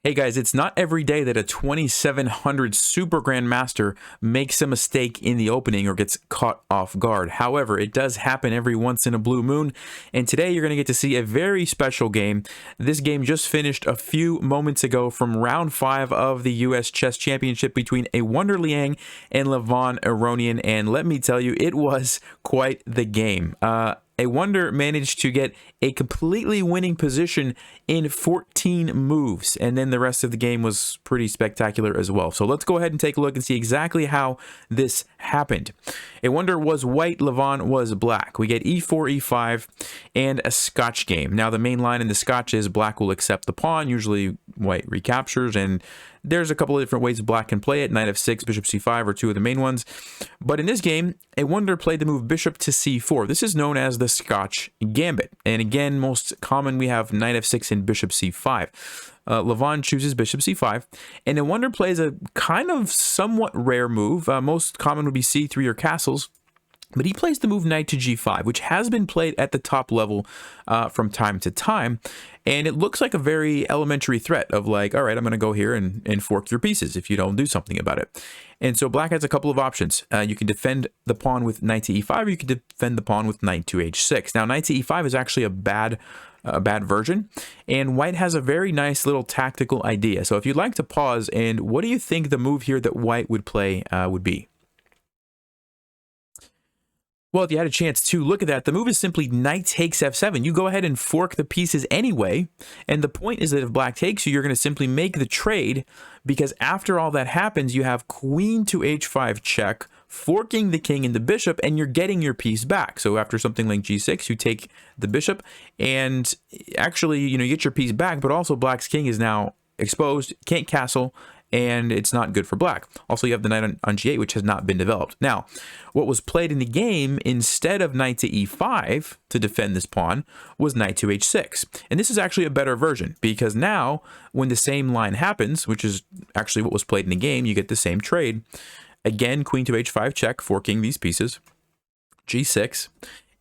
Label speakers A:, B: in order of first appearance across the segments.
A: Hey guys, it's not every day that a 2700 Super Grandmaster makes a mistake in the opening or gets caught off guard. However, it does happen every once in a blue moon, and today you're going to get to see a very special game. This game just finished a few moments ago from round 5 of the US Chess Championship between Awonder Liang and Levon Aronian, and let me tell you, it was quite the game. Awonder managed to get a completely winning position in 14 moves, and then the rest of the game was pretty spectacular as well. So let's go ahead and take a look and see exactly how this happened. Awonder was white, Levon was black. We get e4, e5, and a Scotch game. Now the main line in the Scotch is black will accept the pawn, usually white recaptures, and there's a couple of different ways black can play it. Knight f6, bishop c5 are two of the main ones. But in this game, Awonder played the move bishop to c4. This is known as the Scotch gambit. And again, most common we have knight f6 and bishop c5. Levon chooses bishop c5, and Awonder plays a kind of somewhat rare move. Most common would be c3 or castles. But he plays the move knight to g5, which has been played at the top level from time to time. And it looks like a very elementary threat of like, all right, I'm going to go here and fork your pieces if you don't do something about it. And so black has a couple of options. You can defend the pawn with knight to e5, or you can defend the pawn with knight to h6. Now, knight to e5 is actually a bad version, and white has a very nice little tactical idea. So if you'd like to pause, and what do you think the move here that white would play would be? Well, if you had a chance to look at that, the move is simply knight takes f7. You go ahead and fork the pieces anyway, and the point is that if black takes you, you're going to simply make the trade, because after all that happens, you have queen to h5 check, forking the king and the bishop, and you're getting your piece back. So after something like g6, you take the bishop, and actually, you get your piece back, but also black's king is now exposed, can't castle, and it's not good for black. Also, you have the knight on g8, which has not been developed. Now, what was played in the game, instead of knight to e5 to defend this pawn, was knight to h6. And this is actually a better version, because now, when the same line happens, which is actually what was played in the game, you get the same trade. Again, queen to h5 check, forking these pieces, g6.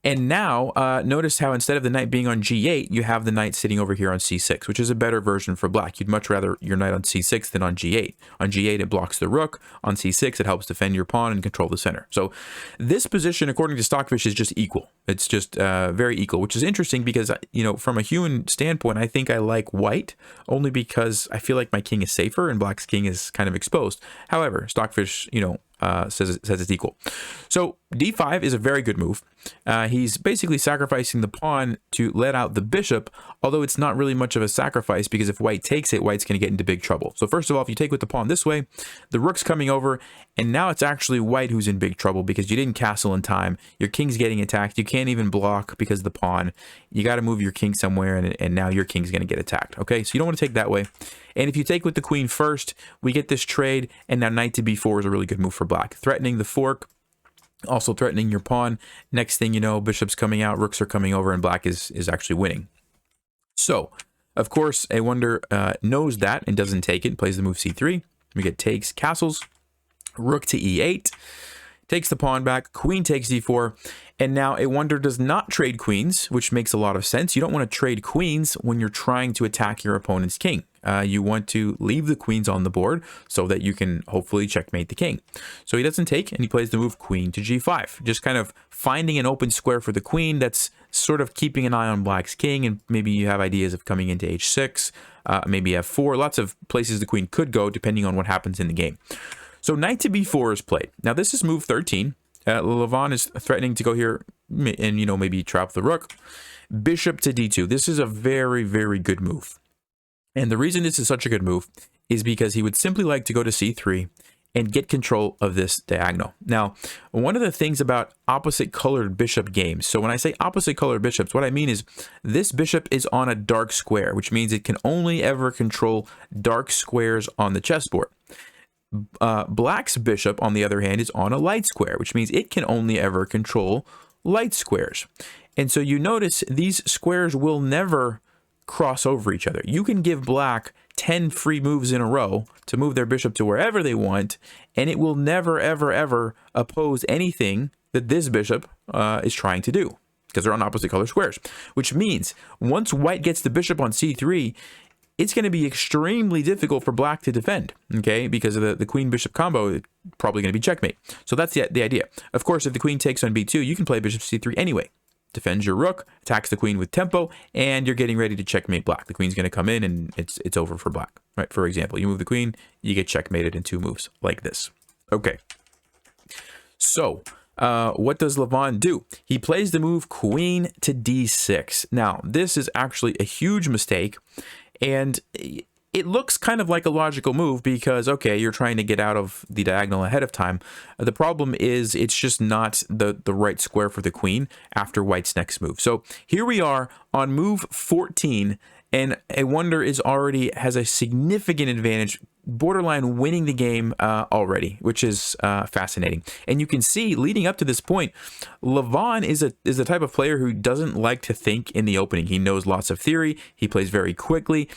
A: And now, notice how instead of the knight being on g8, you have the knight sitting over here on c6, which is a better version for black. You'd much rather your knight on c6 than on g8. On g8, it blocks the rook. On c6, it helps defend your pawn and control the center. So this position, according to Stockfish, is just equal. It's just very equal, which is interesting because, from a human standpoint, I think I like white, only because I feel like my king is safer and black's king is kind of exposed. However, Stockfish, says it's equal. So d5 is a very good move. He's basically sacrificing the pawn to let out the bishop, although it's not really much of a sacrifice, because if white takes it, white's going to get into big trouble. So first of all, if you take with the pawn this way, the rook's coming over, and now it's actually white who's in big trouble because you didn't castle in time. Your king's getting attacked. You can't even block because of the pawn. You got to move your king somewhere, and now your king's going to get attacked. Okay, so you don't want to take that way. And if you take with the queen first, we get this trade, and now knight to b4 is a really good move for black, threatening the fork, also threatening your pawn. Next thing you know, bishop's coming out, rooks are coming over, and black is actually winning. So, of course, Awonder knows that and doesn't take it, plays the move c3. We get takes, castles, rook to e8, takes the pawn back, queen takes d4, and now Awonder does not trade queens, which makes a lot of sense. You don't want to trade queens when you're trying to attack your opponent's king. You want to leave the queens on the board so that you can hopefully checkmate the king. So he doesn't take, and he plays the move queen to g5, just kind of finding an open square for the queen that's sort of keeping an eye on black's king, and maybe you have ideas of coming into h6, maybe f4, lots of places the queen could go depending on what happens in the game. So knight to b4 is played. Now this is move 13. Levon is threatening to go here and, maybe trap the rook. Bishop to d2. This is a very, very good move. And the reason this is such a good move is because he would simply like to go to c3 and get control of this diagonal. Now, one of the things about opposite colored bishop games, so when I say opposite colored bishops, what I mean is this bishop is on a dark square, which means it can only ever control dark squares on the chessboard. Black's bishop, on the other hand, is on a light square, which means it can only ever control light squares. And so you notice these squares will never cross over each other. You can give black 10 free moves in a row to move their bishop to wherever they want, and it will never, ever, ever oppose anything that this bishop is trying to do, because they're on opposite color squares. Which means once white gets the bishop on c3, it's going to be extremely difficult for black to defend, okay, because of the queen-bishop combo. It's probably going to be checkmate. So that's the idea. Of course, if the queen takes on b2, you can play bishop c3 anyway. Defends your rook, attacks the queen with tempo, and you're getting ready to checkmate black. The queen's going to come in, and it's over for black, right? For example, you move the queen, you get checkmated in 2 moves like this. Okay. So, what does Levon do? He plays the move queen to d6. Now, this is actually a huge mistake, and it looks kind of like a logical move because, okay, you're trying to get out of the diagonal ahead of time. The problem is it's just not the right square for the queen after white's next move. So here we are on move 14, and Awonder has a significant advantage, borderline winning the game already, which is fascinating. And you can see, leading up to this point, Levon is the type of player who doesn't like to think in the opening. He knows lots of theory. He plays very quickly.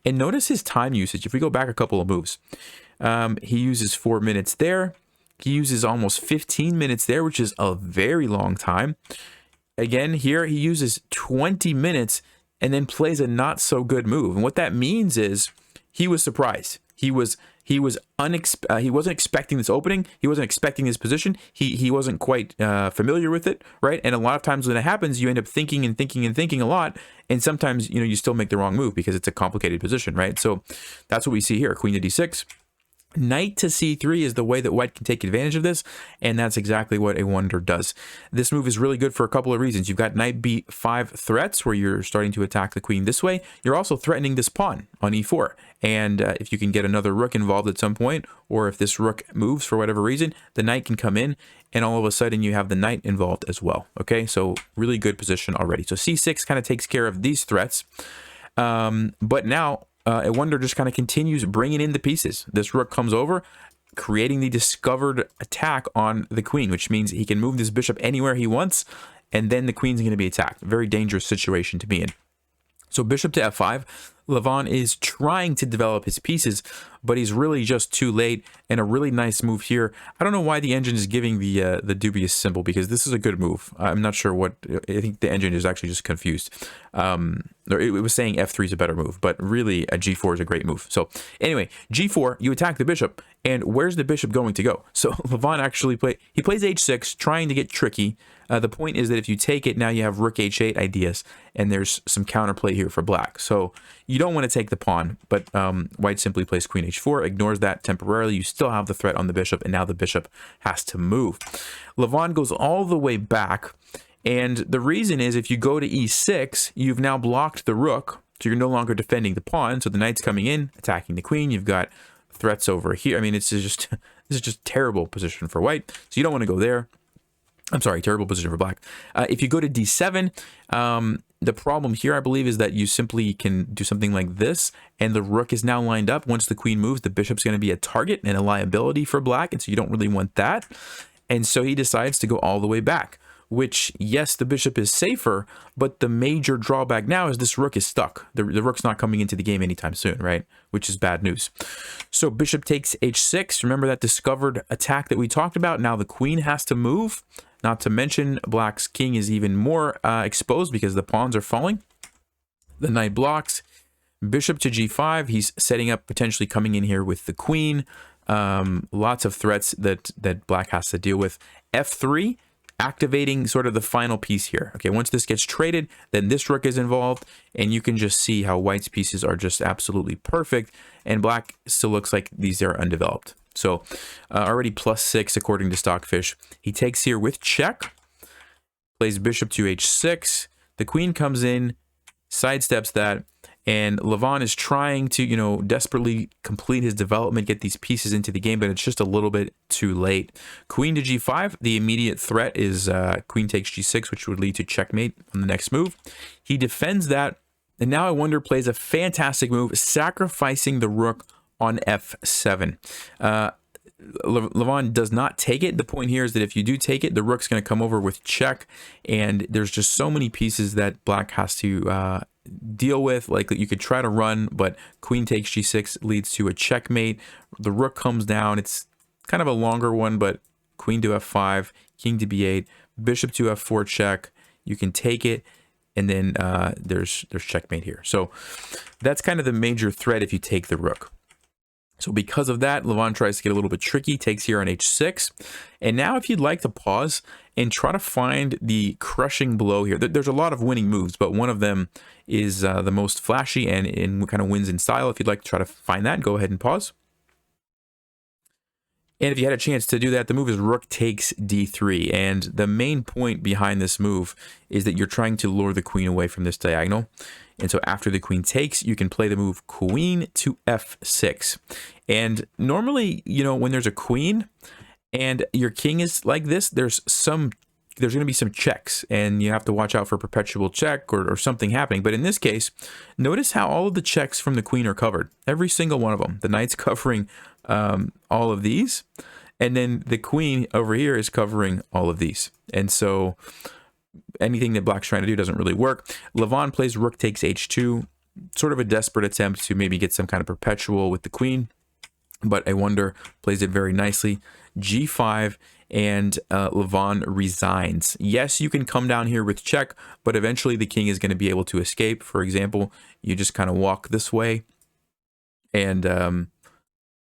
A: And notice his time usage. If we go back a couple of moves, he uses 4 minutes there. He uses almost 15 minutes there, which is a very long time. Again, here he uses 20 minutes and then plays a not so good move. And what that means is he was surprised. He wasn't expecting this opening. He wasn't expecting this position. He wasn't quite familiar with it, right? And a lot of times when it happens, you end up thinking and thinking and thinking a lot, and sometimes you still make the wrong move because it's a complicated position, right? So that's what we see here: queen to d6. Knight to c3 is the way that white can take advantage of this, and that's exactly what Awonder does. This move is really good for a couple of reasons. You've got knight b5 threats where you're starting to attack the queen this way. You're also threatening this pawn on e4, and if you can get another rook involved at some point, or if this rook moves for whatever reason, the knight can come in, and all of a sudden you have the knight involved as well. Okay, so really good position already. So c6 kind of takes care of these threats, but now Awonder just kind of continues bringing in the pieces. This rook comes over, creating the discovered attack on the queen, which means he can move this bishop anywhere he wants, and then the queen's going to be attacked. Very dangerous situation to be in. So bishop to f5. Levon is trying to develop his pieces, but he's really just too late, and a really nice move here. I don't know why the engine is giving the dubious symbol, because this is a good move. I'm not sure what, I think the engine is actually just confused. It was saying f3 is a better move, but really a g4 is a great move. So anyway, g4, you attack the bishop, and where's the bishop going to go? So Levon actually plays h6, trying to get tricky. The point is that if you take it, now you have rook h8 ideas, and there's some counterplay here for black. So you don't want to take the pawn, but white simply plays queen h4, ignores that temporarily. You still have the threat on the bishop, and now the bishop has to move. Levon goes all the way back, and the reason is if you go to e6, you've now blocked the rook, so you're no longer defending the pawn, so the knight's coming in, attacking the queen. You've got threats over here. I mean, this is just terrible position for white, so you don't want to go there. I'm sorry, terrible position for black. If you go to d7, the problem here, I believe, is that you simply can do something like this, and the rook is now lined up. Once the queen moves, the bishop's going to be a target and a liability for black, and so you don't really want that. And so he decides to go all the way back, which, yes, the bishop is safer, but the major drawback now is this rook is stuck. The rook's not coming into the game anytime soon, right? Which is bad news. So bishop takes h6. Remember that discovered attack that we talked about? Now the queen has to move. Not to mention, black's king is even more exposed because the pawns are falling. The knight blocks. Bishop to g5. He's setting up, potentially coming in here with the queen. Lots of threats that black has to deal with. f3, activating sort of the final piece here. Okay, once this gets traded, then this rook is involved, and you can just see how white's pieces are just absolutely perfect, and black still looks like these are undeveloped. So already +6 according to Stockfish. He takes here with check, plays bishop to h6. The queen comes in, sidesteps that, and Levon is trying to, desperately complete his development, get these pieces into the game, but it's just a little bit too late. Queen to g5. The immediate threat is queen takes g6, which would lead to checkmate on the next move. He defends that, and now Awonder plays a fantastic move, sacrificing the rook on f7. Levon does not take it. The point here is that if you do take it, the rook's going to come over with check, and there's just so many pieces that black has to deal with. Like, you could try to run, but queen takes g6 leads to a checkmate. The rook comes down. It's kind of a longer one, but queen to f5, king to b8, bishop to f4 check. You can take it. and then there's checkmate here. So that's kind of the major threat if you take the rook. So because of that, Levon tries to get a little bit tricky, takes here on h6. And now if you'd like to pause and try to find the crushing blow here, there's a lot of winning moves, but one of them is the most flashy and kind of wins in style. If you'd like to try to find that, go ahead and pause. And if you had a chance to do that, the move is rook takes d3. And the main point behind this move is that you're trying to lure the queen away from this diagonal. And so after the queen takes, you can play the move queen to f6. And normally, you know, when there's a queen and your king is like this, there's going to be some checks, and you have to watch out for perpetual check or something happening. But in this case, notice how all of the checks from the queen are covered. Every single one of them. The knight's covering all of these, and then the queen over here is covering all of these. And so anything that black's trying to do doesn't really work. Levon plays rook takes h2, sort of a desperate attempt to maybe get some kind of perpetual with the queen, but Awonder plays it very nicely. g5, and Levon resigns. Yes, you can come down here with check, but eventually the king is going to be able to escape. For example, you just kind of walk this way, and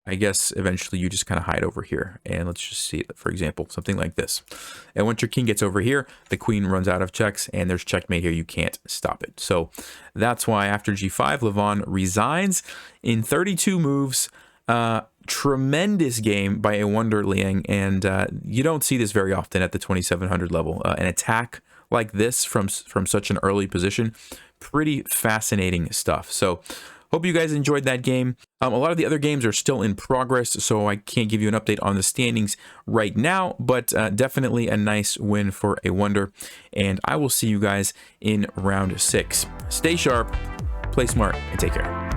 A: I guess eventually you just kind of hide over here. And let's just see, for example, something like this. And once your king gets over here, the queen runs out of checks, and there's checkmate here. You can't stop it. So that's why after g5, Levon resigns in 32 moves. Tremendous game by Awonder Liang, and you don't see this very often at the 2700 level. An attack like this from such an early position, pretty fascinating stuff. So hope you guys enjoyed that game. A lot of the other games are still in progress, so I can't give you an update on the standings right now, but definitely a nice win for Awonder, and I will see you guys in round 6. Stay sharp, play smart, and take care.